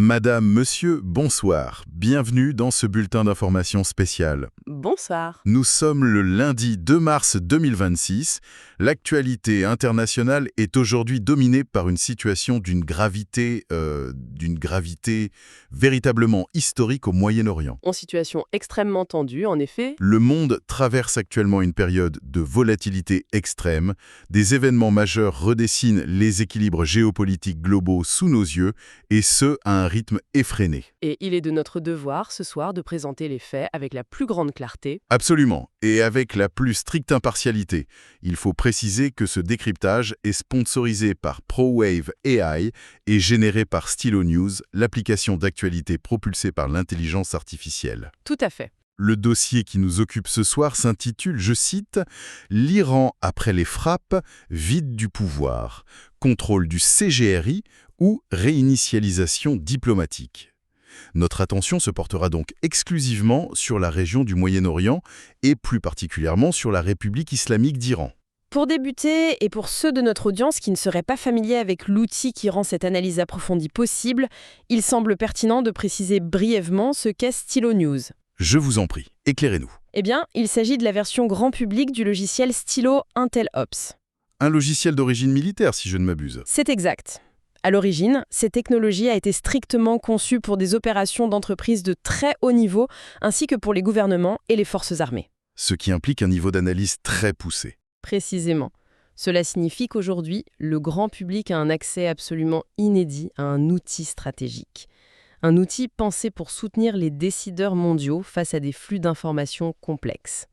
Madame, Monsieur, bonsoir. Bienvenue dans ce bulletin d'information spécial. Bonsoir. Nous sommes le lundi 2 mars 2026. L'actualité internationale est aujourd'hui dominée par une situation d'une gravité véritablement historique au Moyen-Orient. En situation extrêmement tendue, en effet, Le monde traverse actuellement une période de volatilité extrême. Des événements majeurs redessinent les équilibres géopolitiques globaux sous nos yeux, et ce, à un rythme effréné. et il est de notre devoir ce soir de présenter les faits avec la plus grande clarté. Absolument, et avec la plus stricte impartialité. Il faut préciser que ce décryptage est sponsorisé par ProWave AI et généré par Stylo News, l'application d'actualité propulsée par l'intelligence artificielle. Tout à fait. Le dossier qui nous occupe ce soir s'intitule, je cite, « L'Iran après les frappes, vide du pouvoir, contrôle du CGRI ou réinitialisation diplomatique ». Notre attention se portera donc exclusivement sur la région du Moyen-Orient et plus particulièrement sur la République islamique d'Iran. Pour débuter, et pour ceux de notre audience qui ne seraient pas familiers avec l'outil qui rend cette analyse approfondie possible, il semble pertinent de préciser brièvement ce qu'est Stylo News. Je vous en prie, éclairez-nous. Eh bien, il s'agit de la version grand public du logiciel Stylo IntelOps. Un logiciel d'origine militaire, si je ne m'abuse. C'est exact. À l'origine, cette technologie a été strictement conçue pour des opérations d'entreprise de très haut niveau, ainsi que pour les gouvernements et les forces armées. Ce qui implique un niveau d'analyse très poussé. Précisément. Cela signifie qu'aujourd'hui, le grand public a un accès absolument inédit à un outil stratégique. Un outil pensé pour soutenir les décideurs mondiaux face à des flux d'informations complexes.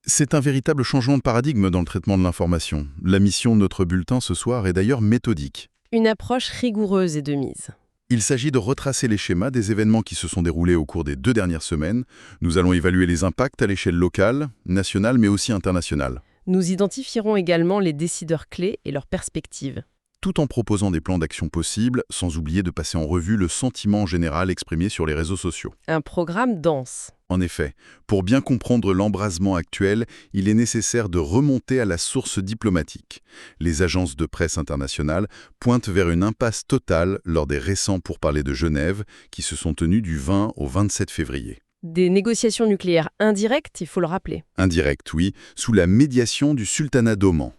C'est un véritable changement de paradigme dans le traitement de l'information. La mission de notre bulletin ce soir est d'ailleurs méthodique. Une approche rigoureuse est de mise. Il s'agit de retracer les schémas des événements qui se sont déroulés au cours des 2 dernières semaines. Nous allons évaluer les impacts à l'échelle locale, nationale, mais aussi internationale, Nous identifierons également les décideurs clés et leurs perspectives. tout en proposant des plans d'action possibles, sans oublier de passer en revue le sentiment général exprimé sur les réseaux sociaux. Un programme dense. En effet, pour bien comprendre l'embrasement actuel, il est nécessaire de remonter à la source diplomatique. Les agences de presse internationales pointent vers une impasse totale lors des récents pourparlers de Genève, qui se sont tenus du 20 au 27 février. Des négociations nucléaires indirectes, il faut le rappeler. Indirect, oui, sous la médiation du sultanat d'Oman.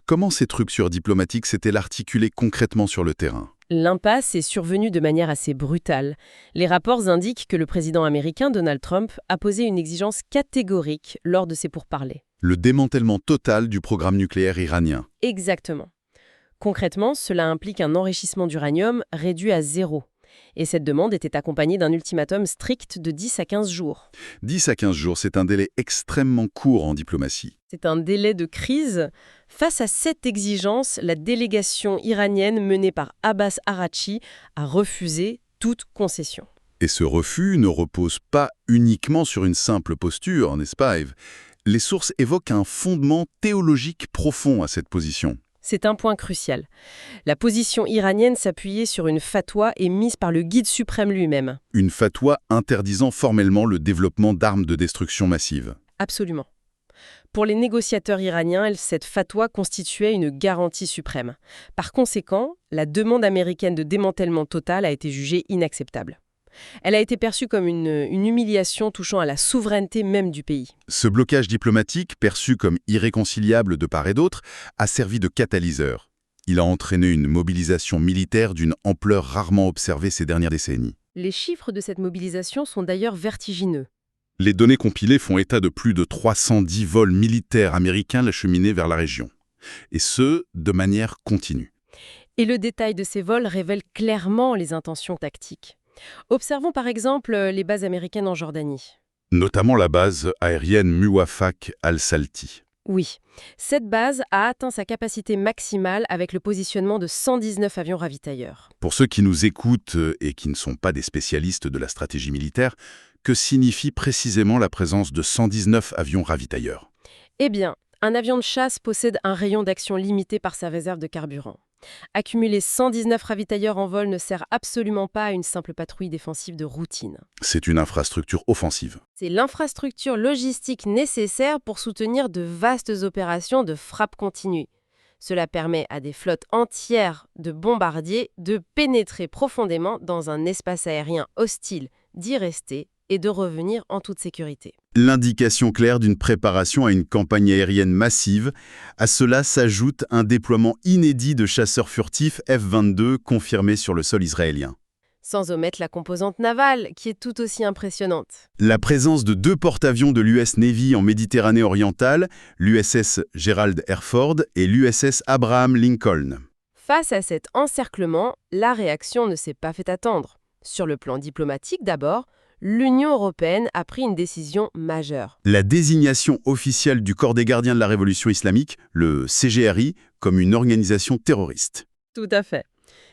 Comment cette rupture diplomatique s'est-elle articulée concrètement sur le terrain ? L'impasse est survenue de manière assez brutale. Les rapports indiquent que le président américain Donald Trump a posé une exigence catégorique lors de ses pourparlers. Le démantèlement total du programme nucléaire iranien. Exactement. Concrètement, cela implique un enrichissement d'uranium réduit à 0. Et cette demande était accompagnée d'un ultimatum strict de 10 à 15 jours. 10 à 15 jours, c'est un délai extrêmement court en diplomatie. C'est un délai de crise. Face à cette exigence, la délégation iranienne menée par Abbas Araghchi a refusé toute concession. Et ce refus ne repose pas uniquement sur une simple posture, n'est-ce pas, Eve ? Les sources évoquent un fondement théologique profond à cette position. C'est un point crucial. La position iranienne s'appuyait sur une fatwa émise par le guide suprême lui-même. Une fatwa interdisant formellement le développement d'armes de destruction massive. Absolument. Pour les négociateurs iraniens, cette fatwa constituait une garantie suprême. Par conséquent, la demande américaine de démantèlement total a été jugée inacceptable. Elle a été perçue comme une humiliation touchant à la souveraineté même du pays. Ce blocage diplomatique, perçu comme irréconciliable de part et d'autre, a servi de catalyseur. Il a entraîné une mobilisation militaire d'une ampleur rarement observée ces dernières décennies. Les chiffres de cette mobilisation sont d'ailleurs vertigineux. Les données compilées font état de plus de 310 vols militaires américains acheminés vers la région. Et ce, de manière continue. Et le détail de ces vols révèle clairement les intentions tactiques. Observons par exemple les bases américaines en Jordanie. Notamment la base aérienne Muwafaq al-Salti. Oui, cette base a atteint sa capacité maximale avec le positionnement de 119 avions ravitailleurs. Pour ceux qui nous écoutent et qui ne sont pas des spécialistes de la stratégie militaire, que signifie précisément la présence de 119 avions ravitailleurs ? Eh bien, un avion de chasse possède un rayon d'action limité par sa réserve de carburant. Accumuler 119 ravitailleurs en vol ne sert absolument pas à une simple patrouille défensive de routine. C'est une infrastructure offensive. C'est l'infrastructure logistique nécessaire pour soutenir de vastes opérations de frappe continue. Cela permet à des flottes entières de bombardiers de pénétrer profondément dans un espace aérien hostile, d'y rester et de revenir en toute sécurité. L'indication claire d'une préparation à une campagne aérienne massive. À cela s'ajoute un déploiement inédit de chasseurs furtifs F-22 confirmé sur le sol israélien. Sans omettre la composante navale, qui est tout aussi impressionnante. La présence de 2 porte-avions de l'US Navy en Méditerranée orientale, l'USS Gerald R. Ford et l'USS Abraham Lincoln. Face à cet encerclement, la réaction ne s'est pas fait attendre. Sur le plan diplomatique d'abord, l'Union européenne a pris une décision majeure. La désignation officielle du Corps des gardiens de la Révolution islamique, le CGRI, comme une organisation terroriste. Tout à fait.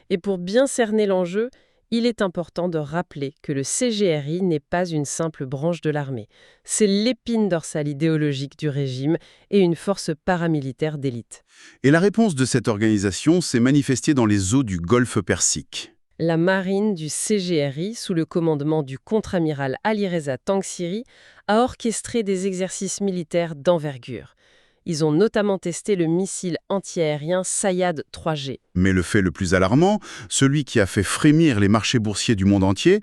Et pour bien cerner l'enjeu, il est important de rappeler que le CGRI n'est pas une simple branche de l'armée. C'est l'épine dorsale idéologique du régime et une force paramilitaire d'élite. Et la réponse de cette organisation s'est manifestée dans les eaux du Golfe Persique. La marine du CGRI, sous le commandement du contre-amiral Alireza Tangsiri, a orchestré des exercices militaires d'envergure. Ils ont notamment testé le missile antiaérien Sayad 3G. Mais le fait le plus alarmant, celui qui a fait frémir les marchés boursiers du monde entier,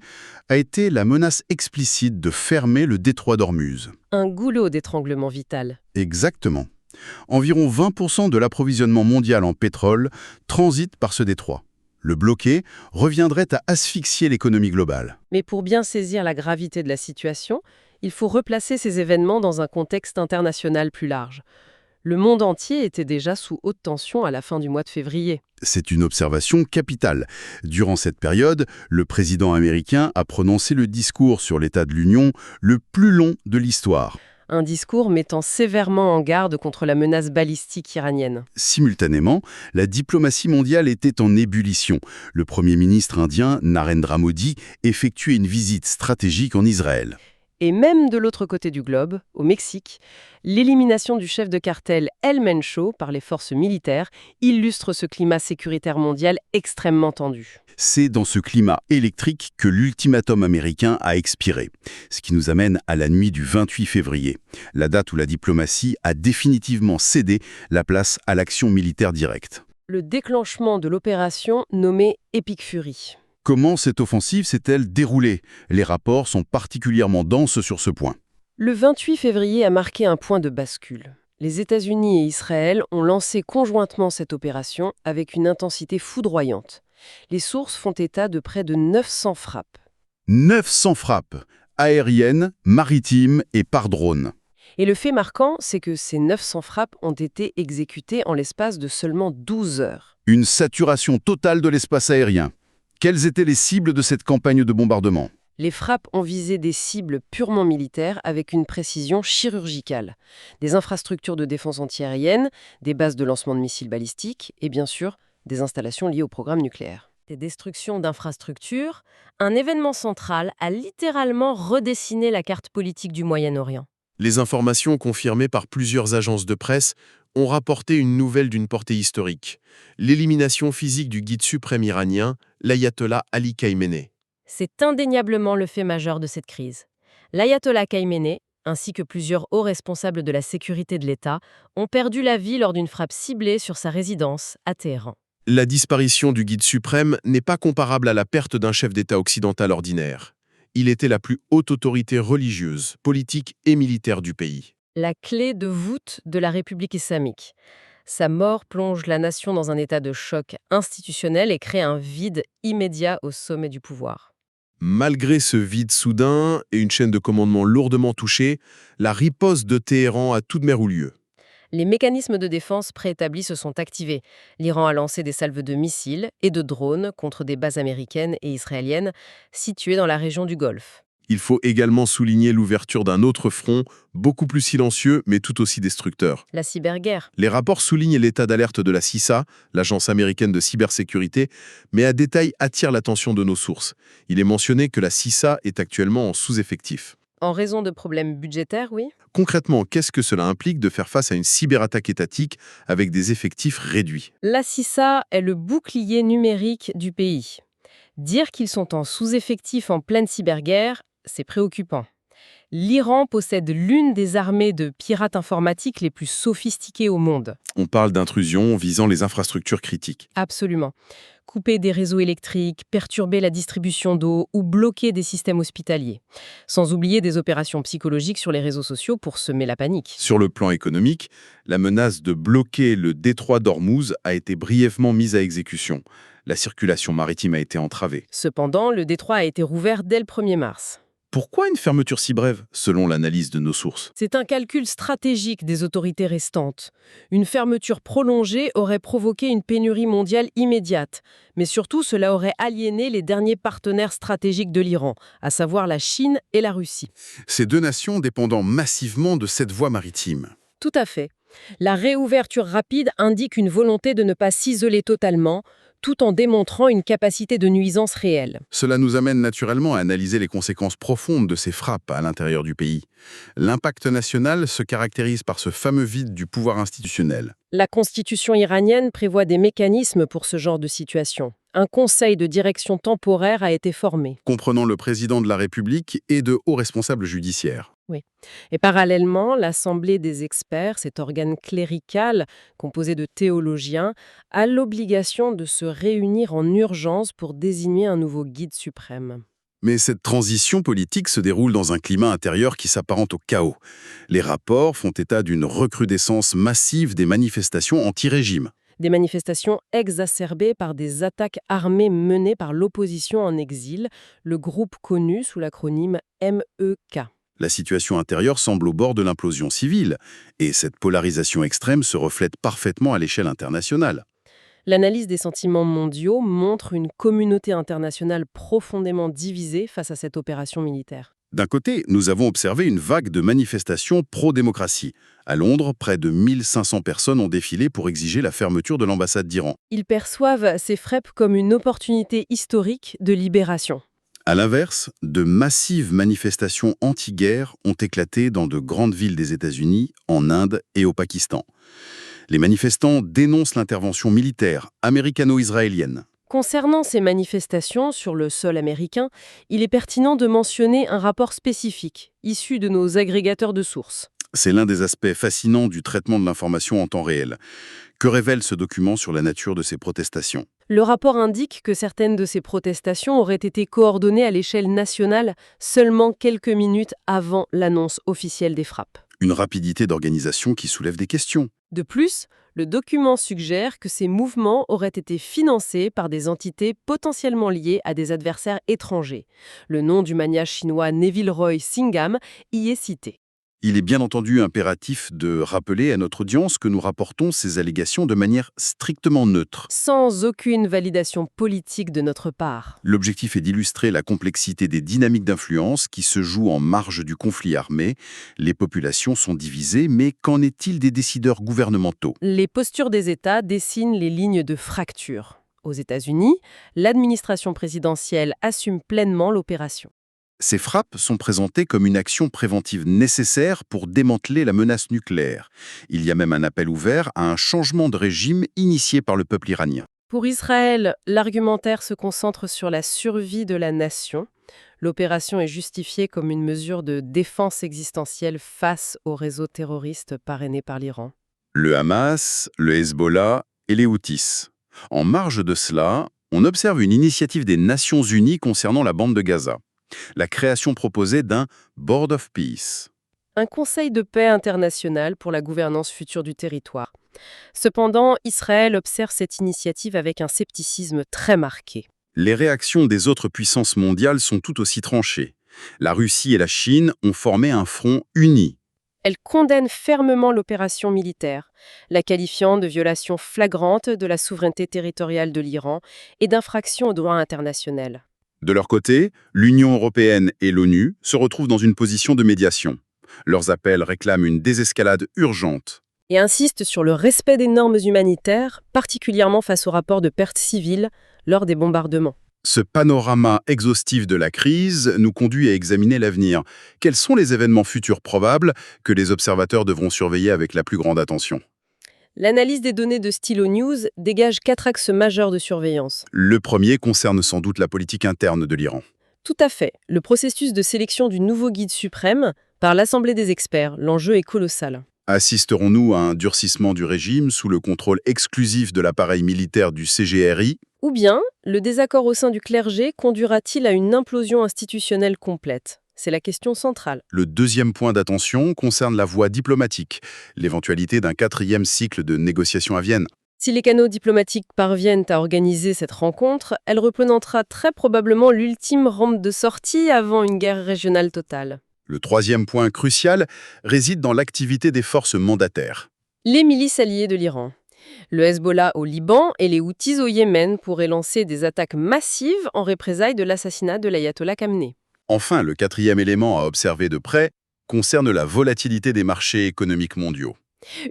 a été la menace explicite de fermer le détroit d'Ormuz. Un goulot d'étranglement vital. Exactement. Environ 20% de l'approvisionnement mondial en pétrole transite par ce détroit. Le bloquer reviendrait à asphyxier l'économie globale. Mais pour bien saisir la gravité de la situation, il faut replacer ces événements dans un contexte international plus large. Le monde entier était déjà sous haute tension à la fin du mois de février. C'est une observation capitale. Durant cette période, le président américain a prononcé le discours sur l'état de l'Union le plus long de l'histoire. Un discours mettant sévèrement en garde contre la menace balistique iranienne. Simultanément, la diplomatie mondiale était en ébullition. Le Premier ministre indien, Narendra Modi, effectuait une visite stratégique en Israël. Et même de l'autre côté du globe, au Mexique, l'élimination du chef de cartel El Mencho par les forces militaires illustre ce climat sécuritaire mondial extrêmement tendu. C'est dans ce climat électrique que l'ultimatum américain a expiré, ce qui nous amène à la nuit du 28 février, la date où la diplomatie a définitivement cédé la place à l'action militaire directe. Le déclenchement de l'opération nommée Epic Fury. Comment cette offensive s'est-elle déroulée? Les rapports sont particulièrement denses sur ce point. Le 28 février a marqué un point de bascule. Les États-Unis et Israël ont lancé conjointement cette opération avec une intensité foudroyante. Les sources font état de près de 900 frappes. 900 frappes, aériennes, maritimes et par drone. Et le fait marquant, c'est que ces 900 frappes ont été exécutées en l'espace de seulement 12 heures. Une saturation totale de l'espace aérien. Quelles étaient les cibles de cette campagne de bombardement? Les frappes ont visé des cibles purement militaires avec une précision chirurgicale. Des infrastructures de défense antiaérienne, des bases de lancement de missiles balistiques et bien sûr des installations liées au programme nucléaire. Des destructions d'infrastructures, un événement central a littéralement redessiné la carte politique du Moyen-Orient. Les informations confirmées par plusieurs agences de presse ont rapporté une nouvelle d'une portée historique. L'élimination physique du guide suprême iranien, l'ayatollah Ali Khamenei. C'est indéniablement le fait majeur de cette crise. L'ayatollah Khamenei, ainsi que plusieurs hauts responsables de la sécurité de l'État, ont perdu la vie lors d'une frappe ciblée sur sa résidence à Téhéran. La disparition du guide suprême n'est pas comparable à la perte d'un chef d'État occidental ordinaire. Il était la plus haute autorité religieuse, politique et militaire du pays. La clé de voûte de la République islamique. Sa mort plonge la nation dans un état de choc institutionnel et crée un vide immédiat au sommet du pouvoir. Malgré ce vide soudain et une chaîne de commandement lourdement touchée, la riposte de Téhéran a tout de même eu lieu. Les mécanismes de défense préétablis se sont activés. L'Iran a lancé des salves de missiles et de drones contre des bases américaines et israéliennes situées dans la région du Golfe. Il faut également souligner l'ouverture d'un autre front, beaucoup plus silencieux, mais tout aussi destructeur. La cyberguerre. Les rapports soulignent l'état d'alerte de la CISA, l'agence américaine de cybersécurité, mais un détail attire l'attention de nos sources. Il est mentionné que la CISA est actuellement en sous-effectif. En raison de problèmes budgétaires, oui. Concrètement, qu'est-ce que cela implique de faire face à une cyberattaque étatique avec des effectifs réduits? La CISA est le bouclier numérique du pays. Dire qu'ils sont en sous-effectif en pleine cyberguerre, c'est préoccupant. L'Iran possède l'une des armées de pirates informatiques les plus sophistiquées au monde. On parle d'intrusion visant les infrastructures critiques. Absolument. Couper des réseaux électriques, perturber la distribution d'eau ou bloquer des systèmes hospitaliers. Sans oublier des opérations psychologiques sur les réseaux sociaux pour semer la panique. Sur le plan économique, la menace de bloquer le détroit d'Ormuz a été brièvement mise à exécution. La circulation maritime a été entravée. Cependant, le détroit a été rouvert dès le 1er mars. Pourquoi une fermeture si brève, selon l'analyse de nos sources? C'est un calcul stratégique des autorités restantes. Une fermeture prolongée aurait provoqué une pénurie mondiale immédiate. Mais surtout, cela aurait aliéné les derniers partenaires stratégiques de l'Iran, à savoir la Chine et la Russie. Ces deux nations dépendant massivement de cette voie maritime. Tout à fait. La réouverture rapide indique une volonté de ne pas s'isoler totalement, tout en démontrant une capacité de nuisance réelle. Cela nous amène naturellement à analyser les conséquences profondes de ces frappes à l'intérieur du pays. L'impact national se caractérise par ce fameux vide du pouvoir institutionnel. La constitution iranienne prévoit des mécanismes pour ce genre de situation. Un conseil de direction temporaire a été formé. Comprenant le président de la République et de hauts responsables judiciaires. Et parallèlement, l'Assemblée des experts, cet organe clérical composé de théologiens, a l'obligation de se réunir en urgence pour désigner un nouveau guide suprême. Mais cette transition politique se déroule dans un climat intérieur qui s'apparente au chaos. Les rapports font état d'une recrudescence massive des manifestations anti-régime. Des manifestations exacerbées par des attaques armées menées par l'opposition en exil, le groupe connu sous l'acronyme MEK. La situation intérieure semble au bord de l'implosion civile, et cette polarisation extrême se reflète parfaitement à l'échelle internationale. L'analyse des sentiments mondiaux montre une communauté internationale profondément divisée face à cette opération militaire. D'un côté, nous avons observé une vague de manifestations pro-démocratie. À Londres, près de 1500 personnes ont défilé pour exiger la fermeture de l'ambassade d'Iran. Ils perçoivent ces frappes comme une opportunité historique de libération. À l'inverse, de massives manifestations anti-guerre ont éclaté dans de grandes villes des États-Unis, en Inde et au Pakistan. Les manifestants dénoncent l'intervention militaire américano-israélienne. Concernant ces manifestations sur le sol américain, il est pertinent de mentionner un rapport spécifique, issu de nos agrégateurs de sources. C'est l'un des aspects fascinants du traitement de l'information en temps réel. Que révèle ce document sur la nature de ces protestations? Le rapport indique que certaines de ces protestations auraient été coordonnées à l'échelle nationale seulement quelques minutes avant l'annonce officielle des frappes. Une rapidité d'organisation qui soulève des questions. De plus, le document suggère que ces mouvements auraient été financés par des entités potentiellement liées à des adversaires étrangers. Le nom du magnat chinois Neville Roy Singham y est cité. Il est bien entendu impératif de rappeler à notre audience que nous rapportons ces allégations de manière strictement neutre. Sans aucune validation politique de notre part. L'objectif est d'illustrer la complexité des dynamiques d'influence qui se jouent en marge du conflit armé. Les populations sont divisées, mais qu'en est-il des décideurs gouvernementaux? Les postures des États dessinent les lignes de fracture. Aux États-Unis, l'administration présidentielle assume pleinement l'opération. Ces frappes sont présentées comme une action préventive nécessaire pour démanteler la menace nucléaire. Il y a même un appel ouvert à un changement de régime initié par le peuple iranien. Pour Israël, l'argumentaire se concentre sur la survie de la nation. L'opération est justifiée comme une mesure de défense existentielle face au réseau terroriste parrainé par l'Iran. Le Hamas, le Hezbollah et les Houthis. En marge de cela, on observe une initiative des Nations Unies concernant la bande de Gaza. La création proposée d'un Board of Peace. Un conseil de paix international pour la gouvernance future du territoire. Cependant, Israël observe cette initiative avec un scepticisme très marqué. Les réactions des autres puissances mondiales sont tout aussi tranchées. La Russie et la Chine ont formé un front uni. Elle condamne fermement l'opération militaire, la qualifiant de violation flagrante de la souveraineté territoriale de l'Iran et d'infraction au droit international. De leur côté, l'Union européenne et l'ONU se retrouvent dans une position de médiation. Leurs appels réclament une désescalade urgente. Et insistent sur le respect des normes humanitaires, particulièrement face au rapport de pertes civiles lors des bombardements. Ce panorama exhaustif de la crise nous conduit à examiner l'avenir. Quels sont les événements futurs probables que les observateurs devront surveiller avec la plus grande attention? L'analyse des données de Stylo News dégage 4 axes majeurs de surveillance. Le premier concerne sans doute la politique interne de l'Iran. Tout à fait. Le processus de sélection du nouveau guide suprême par l'Assemblée des experts, l'enjeu est colossal. Assisterons-nous à un durcissement du régime sous le contrôle exclusif de l'appareil militaire du CGRI? Ou bien, le désaccord au sein du clergé conduira-t-il à une implosion institutionnelle complète? C'est la question centrale. Le deuxième point d'attention concerne la voie diplomatique, l'éventualité d'un 4e cycle de négociations à Vienne. Si les canaux diplomatiques parviennent à organiser cette rencontre, elle représentera très probablement l'ultime rampe de sortie avant une guerre régionale totale. Le troisième point crucial réside dans l'activité des forces mandataires. Les milices alliées de l'Iran. Le Hezbollah au Liban et les Houthis au Yémen pourraient lancer des attaques massives en représailles de l'assassinat de l'ayatollah Khamenei. Enfin, le quatrième élément à observer de près concerne la volatilité des marchés économiques mondiaux.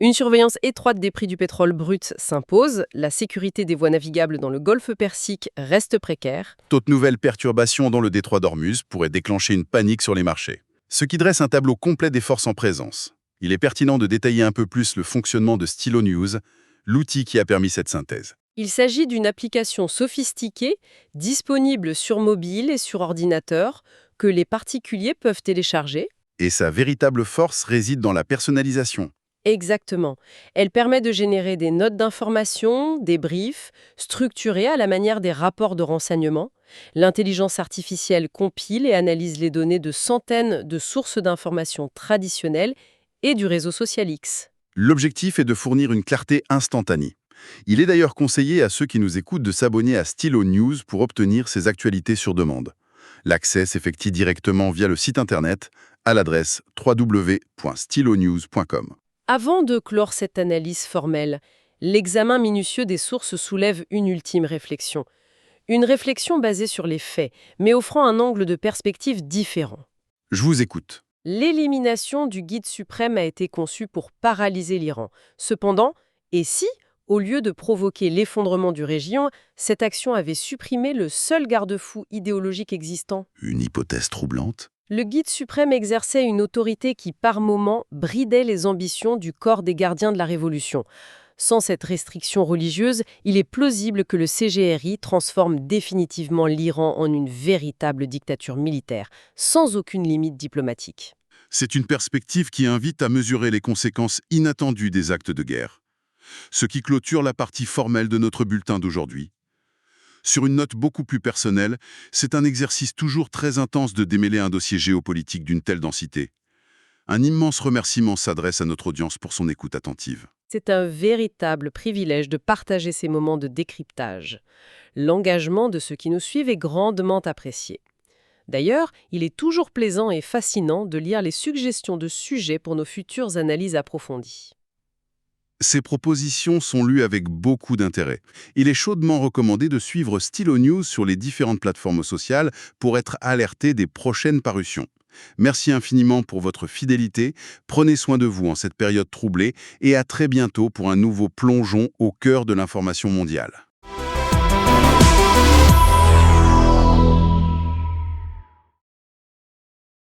Une surveillance étroite des prix du pétrole brut s'impose, la sécurité des voies navigables dans le golfe Persique reste précaire. Toute nouvelle perturbation dans le détroit d'Ormuz pourrait déclencher une panique sur les marchés. Ce qui dresse un tableau complet des forces en présence. Il est pertinent de détailler un peu plus le fonctionnement de Stylo News, l'outil qui a permis cette synthèse. Il s'agit d'une application sophistiquée, disponible sur mobile et sur ordinateur, que les particuliers peuvent télécharger. Et sa véritable force réside dans la personnalisation. Exactement. Elle permet de générer des notes d'information, des briefs, structurés à la manière des rapports de renseignement. L'intelligence artificielle compile et analyse les données de centaines de sources d'informations traditionnelles et du réseau social X. L'objectif est de fournir une clarté instantanée. Il est d'ailleurs conseillé à ceux qui nous écoutent de s'abonner à Stylo News pour obtenir ces actualités sur demande. L'accès s'effectue directement via le site internet à l'adresse www.stylonews.com. Avant de clore cette analyse formelle, l'examen minutieux des sources soulève une ultime réflexion. Une réflexion basée sur les faits, mais offrant un angle de perspective différent. Je vous écoute. L'élimination du guide suprême a été conçue pour paralyser l'Iran. Cependant, et si, au lieu de provoquer l'effondrement du régime, cette action avait supprimé le seul garde-fou idéologique existant? Une hypothèse troublante. Le guide suprême exerçait une autorité qui, par moments, bridait les ambitions du corps des gardiens de la Révolution. Sans cette restriction religieuse, il est plausible que le CGRI transforme définitivement l'Iran en une véritable dictature militaire, sans aucune limite diplomatique. C'est une perspective qui invite à mesurer les conséquences inattendues des actes de guerre. Ce qui clôture la partie formelle de notre bulletin d'aujourd'hui. Sur une note beaucoup plus personnelle, c'est un exercice toujours très intense de démêler un dossier géopolitique d'une telle densité. Un immense remerciement s'adresse à notre audience pour son écoute attentive. C'est un véritable privilège de partager ces moments de décryptage. L'engagement de ceux qui nous suivent est grandement apprécié. D'ailleurs, il est toujours plaisant et fascinant de lire les suggestions de sujets pour nos futures analyses approfondies. Ces propositions sont lues avec beaucoup d'intérêt. Il est chaudement recommandé de suivre Stylo News sur les différentes plateformes sociales pour être alerté des prochaines parutions. Merci infiniment pour votre fidélité, prenez soin de vous en cette période troublée et à très bientôt pour un nouveau plongeon au cœur de l'information mondiale.